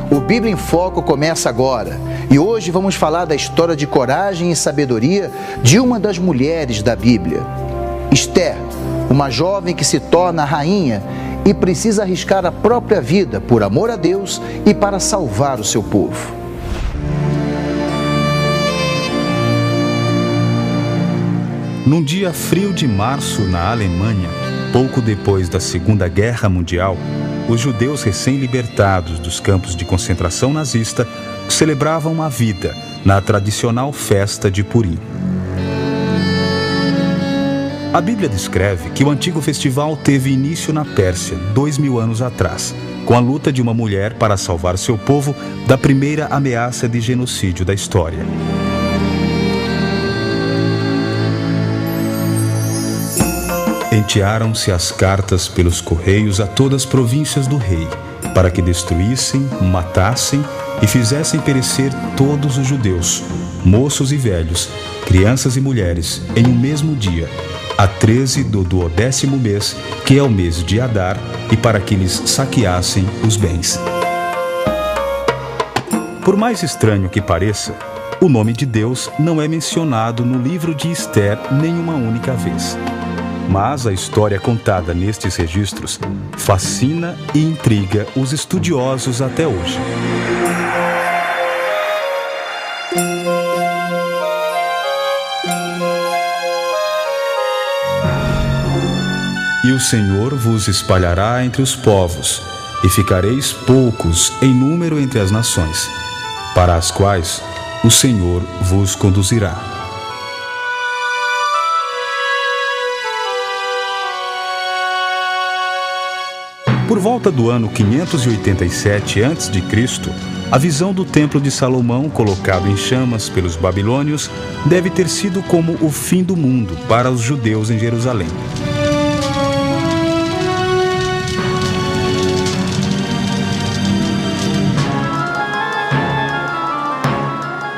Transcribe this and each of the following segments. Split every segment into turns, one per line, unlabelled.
O Bíblia em Foco começa agora e hoje vamos falar da história de coragem e sabedoria de uma das mulheres da Bíblia, Esther, uma jovem que se torna rainha e precisa arriscar a própria vida por amor a Deus e para salvar o seu povo.
Num dia frio de março na Alemanha, pouco depois da Segunda Guerra Mundial, os judeus recém-libertados dos campos de concentração nazista celebravam a vida na tradicional festa de Purim. A Bíblia descreve que o antigo festival teve início na Pérsia 2000 anos atrás, com a luta de uma mulher para salvar seu povo da primeira ameaça de genocídio da história. Entearam-se as cartas pelos correios a todas as províncias do rei, para que destruíssem, matassem e fizessem perecer todos os judeus, moços e velhos, crianças e mulheres, em um mesmo dia, a 13 do 12º mês, que é o mês de Adar, e para que lhes saqueassem os bens. Por mais estranho que pareça, o nome de Deus não é mencionado no livro de Esther nenhuma única vez. Mas a história contada nestes registros fascina e intriga os estudiosos até hoje. E o Senhor vos espalhará entre os povos, e ficareis poucos em número entre as nações, para as quais o Senhor vos conduzirá. Por volta do ano 587 a.C., a visão do Templo de Salomão, colocado em chamas pelos babilônios, deve ter sido como o fim do mundo para os judeus em Jerusalém.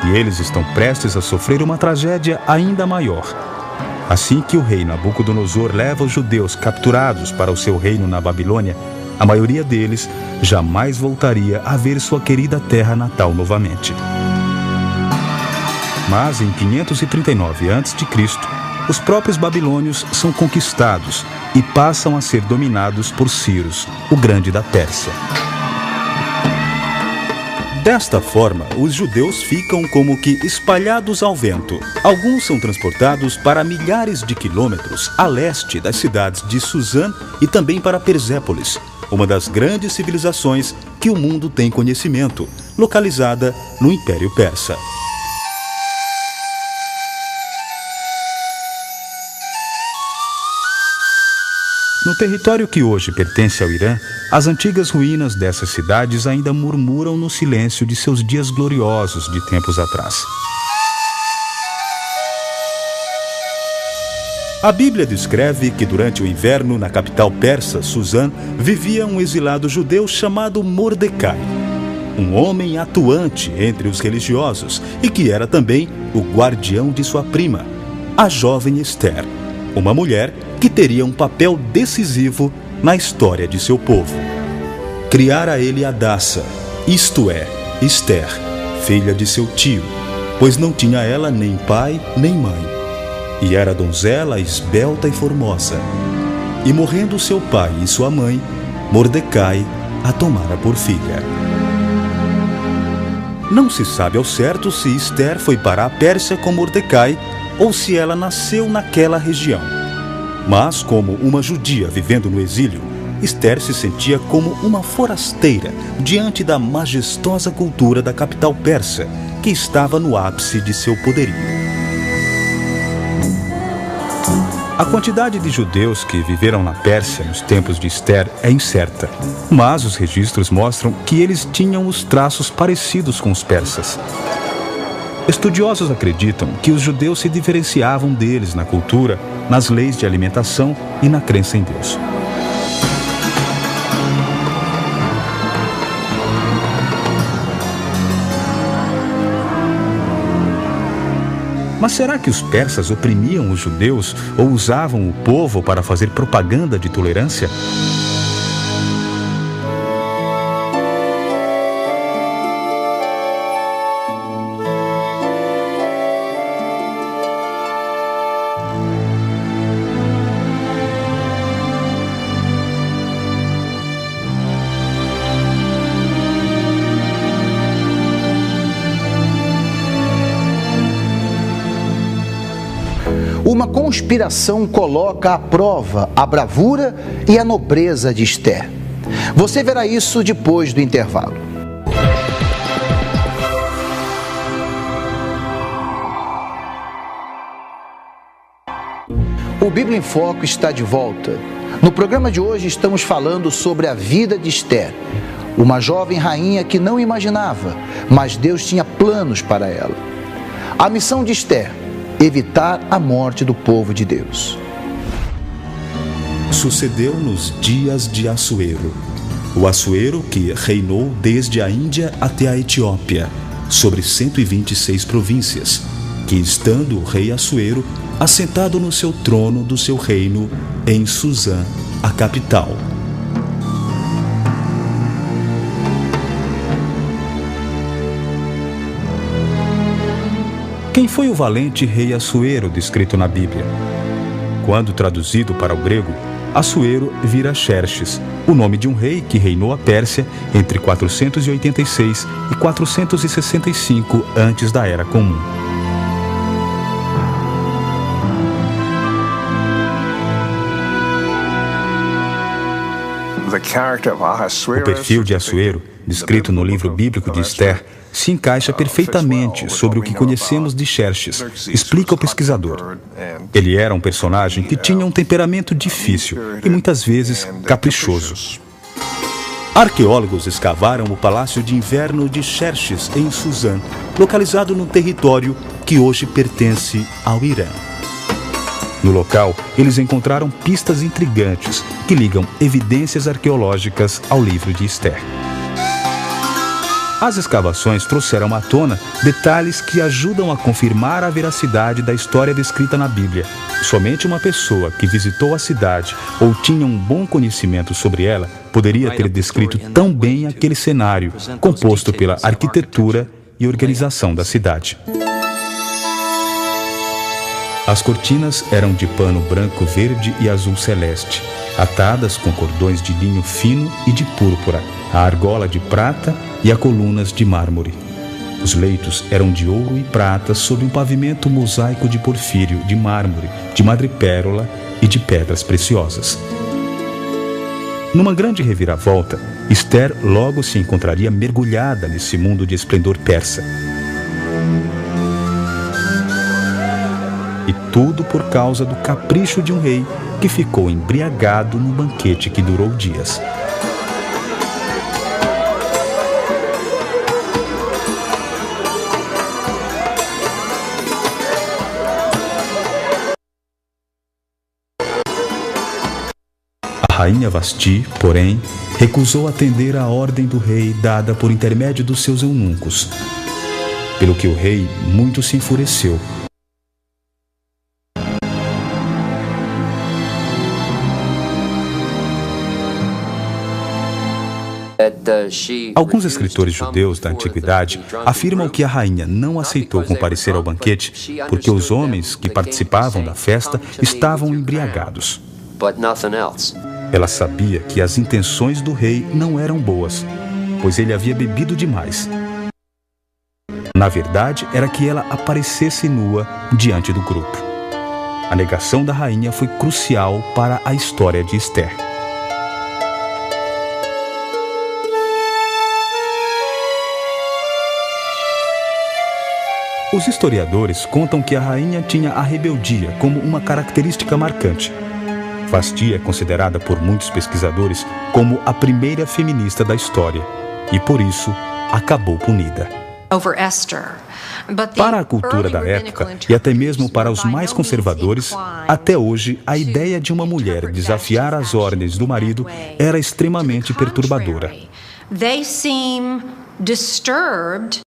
E eles estão prestes a sofrer uma tragédia ainda maior. Assim que o rei Nabucodonosor leva os judeus capturados para o seu reino na Babilônia, a maioria deles jamais voltaria a ver sua querida terra natal novamente. Mas em 539 a.C., os próprios babilônios são conquistados e passam a ser dominados por Ciro, o Grande da Pérsia. Desta forma, os judeus ficam como que espalhados ao vento. Alguns são transportados para milhares de quilômetros a leste das cidades de Suzã e também para Persépolis, uma das grandes civilizações que o mundo tem conhecimento, localizada no Império Persa. No território que hoje pertence ao Irã, as antigas ruínas dessas cidades ainda murmuram no silêncio de seus dias gloriosos de tempos atrás. A Bíblia descreve que durante o inverno na capital persa, Suzã, vivia um exilado judeu chamado Mordecai, um homem atuante entre os religiosos e que era também o guardião de sua prima, a jovem Esther, uma mulher que teria um papel decisivo na história de seu povo. Criara ele Hadassa, isto é, Esther, filha de seu tio, pois não tinha ela nem pai nem mãe. E era donzela esbelta e formosa. E morrendo seu pai e sua mãe, Mordecai a tomara por filha. Não se sabe ao certo se Esther foi para a Pérsia com Mordecai ou se ela nasceu naquela região. Mas, como uma judia vivendo no exílio, Esther se sentia como uma forasteira diante da majestosa cultura da capital persa, que estava no ápice de seu poderio. A quantidade de judeus que viveram na Pérsia nos tempos de Esther é incerta, mas os registros mostram que eles tinham os traços parecidos com os persas. Estudiosos acreditam que os judeus se diferenciavam deles na cultura, nas leis de alimentação e na crença em Deus. Mas será que os persas oprimiam os judeus ou usavam o povo para fazer propaganda de tolerância?
uma conspiração coloca à prova a bravura e a nobreza de Esther. Você verá isso depois do intervalo. O Bíblia em Foco está de volta. No programa de hoje estamos falando sobre a vida de Esther, uma jovem rainha que não imaginava, mas Deus tinha planos para ela. A missão de Esther: evitar a morte do povo de Deus.
Sucedeu nos dias de Assuero, o Assuero que reinou desde a Índia até a Etiópia, sobre 126 províncias, que estando o rei Assuero assentado no seu trono do seu reino em Suzã, a capital. Quem foi o valente rei Assuero descrito na Bíblia? Quando traduzido para o grego, Assuero vira Xerxes, o nome de um rei que reinou a Pérsia entre 486 e 465 antes da Era Comum. O perfil de Assuero, descrito no livro bíblico de Esther, se encaixa perfeitamente sobre o que conhecemos de Xerxes, explica o pesquisador. Ele era um personagem que tinha um temperamento difícil e muitas vezes caprichoso. Arqueólogos escavaram o palácio de inverno de Xerxes em Suzã, localizado no território que hoje pertence ao Irã. No local, eles encontraram pistas intrigantes que ligam evidências arqueológicas ao livro de Esther. As escavações trouxeram à tona detalhes que ajudam a confirmar a veracidade da história descrita na Bíblia. Somente uma pessoa que visitou a cidade ou tinha um bom conhecimento sobre ela poderia ter descrito tão bem aquele cenário, composto pela arquitetura e organização da cidade. As cortinas eram de pano branco, verde e azul celeste, atadas com cordões de linho fino e de púrpura, a argola de prata e a colunas de mármore. Os leitos eram de ouro e prata sob um pavimento mosaico de porfírio, de mármore, de madrepérola e de pedras preciosas. Numa grande reviravolta, Esther logo se encontraria mergulhada nesse mundo de esplendor persa. E tudo por causa do capricho de um rei que ficou embriagado num banquete que durou dias. A rainha Vasti, porém, recusou atender à ordem do rei dada por intermédio dos seus eunucos, pelo que o rei muito se enfureceu. Alguns escritores judeus da antiguidade afirmam que a rainha não aceitou comparecer ao banquete porque os homens que participavam da festa estavam embriagados. Ela sabia que as intenções do rei não eram boas, pois ele havia bebido demais. Na verdade, era que ela aparecesse nua diante do grupo. A negação da rainha foi crucial para a história de Esther. Os historiadores contam que a rainha tinha a rebeldia como uma característica marcante. Vasti é considerada por muitos pesquisadores como a primeira feminista da história e, por isso, acabou punida. Para a cultura da época e até mesmo para os mais conservadores, até hoje a ideia de uma mulher desafiar as ordens do marido era extremamente perturbadora.